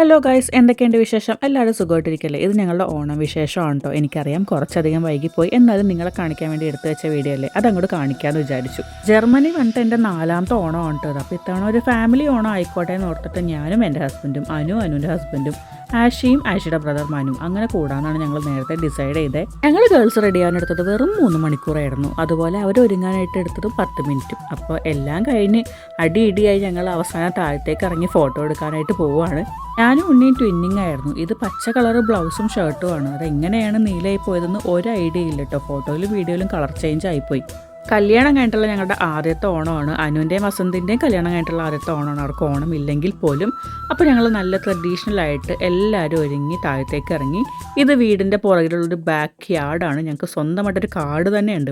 Hello guys, എന്തൊക്കെയുണ്ട് വിശേഷം? എല്ലാവരും സുഖമായിട്ടിരിക്കല്ലേ? ഇത് ഞങ്ങളുടെ ഓണം വിശേഷമാണ് കേട്ടോ. എനിക്കറിയാം കുറച്ചധികം വൈകിപ്പോയി, എന്നാലും നിങ്ങളെ കാണിക്കാൻ വേണ്ടി എടുത്തു വെച്ച വീഡിയോ അല്ലേ, അതങ്ങോട്ട് കാണിക്കാമെന്ന് വിചാരിച്ചു. ജർമ്മനി വന്നിട്ട് എൻ്റെ 4ാമത്തെ ഓണമാണ് കേട്ടോ. അപ്പോൾ ഇത്തവണ ഒരു ഫാമിലി ഓണം ആയിക്കോട്ടെ എന്ന് ഓർത്തിട്ട് ഞാനും എൻ്റെ ഹസ്ബൻഡും അനുവിൻ്റെ ഹസ്ബൻഡും ആഷിയും ആഷിയുടെ ബ്രദർ മാനും അങ്ങനെ കൂടാന്നാണ് ഞങ്ങൾ നേരത്തെ ഡിസൈഡ് ചെയ്തത്. ഞങ്ങൾ ഗേൾസ് റെഡി ആവാനെടുത്തത് വെറും 3 മണിക്കൂറായിരുന്നു. അതുപോലെ അവർ ഒരുങ്ങാനായിട്ട് എടുത്തത് 10 മിനിറ്റും. അപ്പോൾ എല്ലാം കഴിഞ്ഞ് അടിയിടിയായി ഞങ്ങൾ അവസാനം താഴത്തേക്ക് ഇറങ്ങി ഫോട്ടോ എടുക്കാനായിട്ട് പോവുകയാണ്. ഞാനും ഉണ്ണിയും ട്വിന്നിങ് ആയിരുന്നു. ഇത് പച്ച കളർ ബ്ലൗസും ഷർട്ടുമാണ്. അതെങ്ങനെയാണ് നീലയായി പോയതെന്ന് ഒരു ഐഡിയ ഇല്ല കേട്ടോ. ഫോട്ടോയിലും വീഡിയോയിലും കളർ ചേഞ്ച് ആയിപ്പോയി. കല്യാണം കഴിഞ്ഞിട്ടുള്ള ഞങ്ങളുടെ ആദ്യത്തെ ഓണമാണ്. അനുവിൻ്റെയും വസന്തിൻ്റെയും കല്യാണം കഴിഞ്ഞിട്ടുള്ള ആദ്യത്തെ ഓണമാണ്. അവർക്ക് ഓണം ഇല്ലെങ്കിൽ പോലും. അപ്പോൾ ഞങ്ങൾ നല്ല ട്രഡീഷണലായിട്ട് എല്ലാവരും ഒരുങ്ങി താഴത്തേക്ക് ഇറങ്ങി. ഇത് വീടിൻ്റെ പുറകിലുള്ളൊരു ബാക്ക് യാർഡാണ്. ഞങ്ങൾക്ക് സ്വന്തമായിട്ടൊരു കാട് തന്നെയുണ്ട്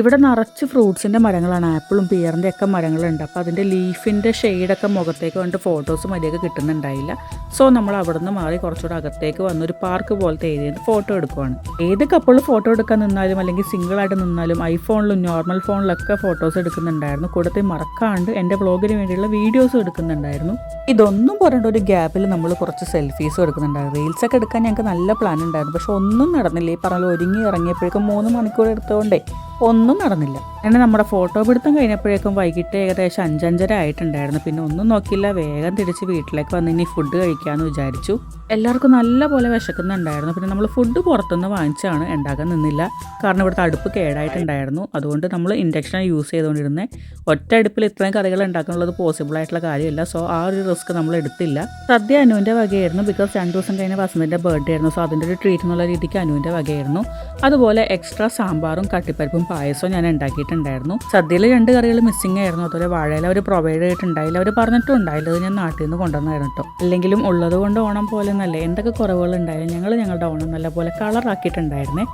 ഇവിടെ നിറച്ച് ഫ്രൂട്ട്സിൻ്റെ മരങ്ങളാണ്. ആപ്പിളും പിയറിൻ്റെ ഒക്കെ മരങ്ങളുണ്ട്. അപ്പോൾ അതിൻ്റെ ലീഫിൻ്റെ ഷെയ്ഡൊക്കെ മുഖത്തേക്ക് വന്നിട്ട് ഫോട്ടോസ് മര്യാദ കിട്ടുന്നുണ്ടായില്ല. സോ നമ്മൾ അവിടെ നിന്ന് മാറി കുറച്ചുകൂടെ അകത്തേക്ക് വന്നൊരു പാർക്ക് പോലത്തെ ഏരിയയിൽ ഫോട്ടോ എടുക്കുവാണ്. ഏത് കപ്പിൾ ഫോട്ടോ എടുക്കാൻ നിന്നാലും അല്ലെങ്കിൽ സിംഗിളായിട്ട് നിന്നാലും ഐഫോണിലും നോർമൽ ഫോണിലൊക്കെ ഫോട്ടോസ് എടുക്കുന്നുണ്ടായിരുന്നു. കൂടത്തിൽ മറക്കാണ്ട് എൻ്റെ വ്ളോഗിന് വേണ്ടിയുള്ള വീഡിയോസും എടുക്കുന്നുണ്ടായിരുന്നു. ഇതൊന്നും പറയേണ്ട ഒരു ഗ്യാപ്പിൽ നമ്മൾ കുറച്ച് സെൽഫീസും എടുക്കുന്നുണ്ടായിരുന്നു. റീൽസൊക്കെ എടുക്കാൻ ഞങ്ങൾക്ക് നല്ല പ്ലാൻ ഉണ്ടായിരുന്നു. പക്ഷെ ഒന്നും നടന്നില്ല. ഈ പറഞ്ഞ ഒരുങ്ങി ഇറങ്ങിയപ്പോഴേക്കും 3 മണിക്കൂർ എടുത്തുകൊണ്ടേ ഒന്നും നടന്നില്ല. അങ്ങനെ നമ്മുടെ ഫോട്ടോ പിടുത്തം കഴിഞ്ഞപ്പോഴേക്കും വൈകിട്ട് ഏകദേശം 5-5:30 ആയിട്ടുണ്ടായിരുന്നു. പിന്നെ ഒന്നും നോക്കിയില്ല, വേഗം തിരിച്ച് വീട്ടിലേക്ക് വന്ന് ഇനി ഫുഡ് കഴിക്കാമെന്ന് വിചാരിച്ചു. എല്ലാവർക്കും നല്ല പോലെ വിശക്കുന്നുണ്ടായിരുന്നു. പിന്നെ നമ്മൾ ഫുഡ് പുറത്തുനിന്ന് വാങ്ങിച്ചാണ്, ഉണ്ടാക്കാൻ നിന്നില്ല. കാരണം ഇവിടുത്തെ അടുപ്പ് കേടായിട്ടുണ്ടായിരുന്നു. അതുകൊണ്ട് നമ്മൾ ഇൻഡക്ഷനാണ് യൂസ് ചെയ്തുകൊണ്ടിരുന്നത്. ഒറ്റ അടുപ്പിൽ ഇത്രയും കറികൾ ഉണ്ടാക്കാനുള്ളത് പോസിബിൾ ആയിട്ടുള്ള കാര്യമല്ല. സോ ആ ഒരു റിസ്ക് നമ്മൾ എടുത്തില്ല. സദ്യ അനുവിൻ്റെ വകയായിരുന്നു. ബിക്കോസ് 2 ദിവസം കഴിഞ്ഞ വസന്തിൻ്റെ ബർത്ത്ഡേ ആയിരുന്നു. സോ അതിൻ്റെ ഒരു ട്രീറ്റ് എന്നുള്ള രീതിക്ക് അനുവിൻ്റെ വകയായിരുന്നു. അതുപോലെ എക്സ്ട്രാ സാമ്പാറും കട്ടിപ്പരിപ്പും പായസവും ഞാൻ ഉണ്ടാക്കിയിട്ടുണ്ടായിരുന്നു. സദ്യയിൽ 2 കറികൾ മിസ്സിംഗ് ആയിരുന്നു. അതുപോലെ വാഴയില അവർ പ്രൊവൈഡ് ചെയ്തിട്ടുണ്ടായില്ല. അവർ പറഞ്ഞിട്ടും ഉണ്ടായില്ല. അത് ഞാൻ നാട്ടിൽ നിന്ന് കൊണ്ടുവന്നായിരുന്നു കേട്ടോ. അല്ലെങ്കിലും ഉള്ളത് കൊണ്ട് ഓണം പോലെ നല്ല എന്തൊക്കെ കുറവുകൾ ഉണ്ടായാലും ഞങ്ങളുടെ ഓണം നല്ല പോലെ കളറാക്കിയിട്ടുണ്ടായിരുന്നേ.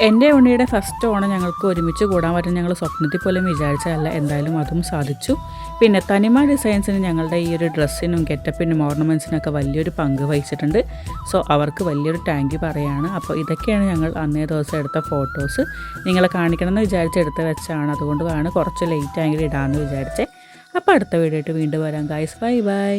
എൻ്റെ ഉണ്ണിയുടെ ഫസ്റ്റ് ഓണം ഞങ്ങൾക്ക് ഒരുമിച്ച് കൂടാൻ പറ്റും ഞങ്ങൾ സ്വപ്നത്തിൽ പോലും വിചാരിച്ചതല്ല. എന്തായാലും അതും സാധിച്ചു. പിന്നെ തനിമ ഡിസൈൻസിന് ഞങ്ങളുടെ ഈ ഒരു ഡ്രസ്സിനും ഗെറ്റപ്പിനും ഓർണമെൻറ്റ്സിനൊക്കെ വലിയൊരു പങ്ക് വഹിച്ചിട്ടുണ്ട്. സോ അവർക്ക് വലിയൊരു താങ്ക് യു പറയുകയാണ്. അപ്പോൾ ഇതൊക്കെയാണ് ഞങ്ങൾ അന്നേ ദിവസം എടുത്ത ഫോട്ടോസ്. നിങ്ങളെ കാണിക്കണമെന്ന് വിചാരിച്ച് എടുത്ത് വെച്ചാണ്. അതുകൊണ്ടാണ് കുറച്ച് ലേറ്റ് ആയെങ്കിലും ഇടാമെന്ന് വിചാരിച്ചത്. അപ്പോൾ അടുത്ത വീഡിയോ ആയിട്ട് വീണ്ടും വരാം ഗൈസ്. Bye bye.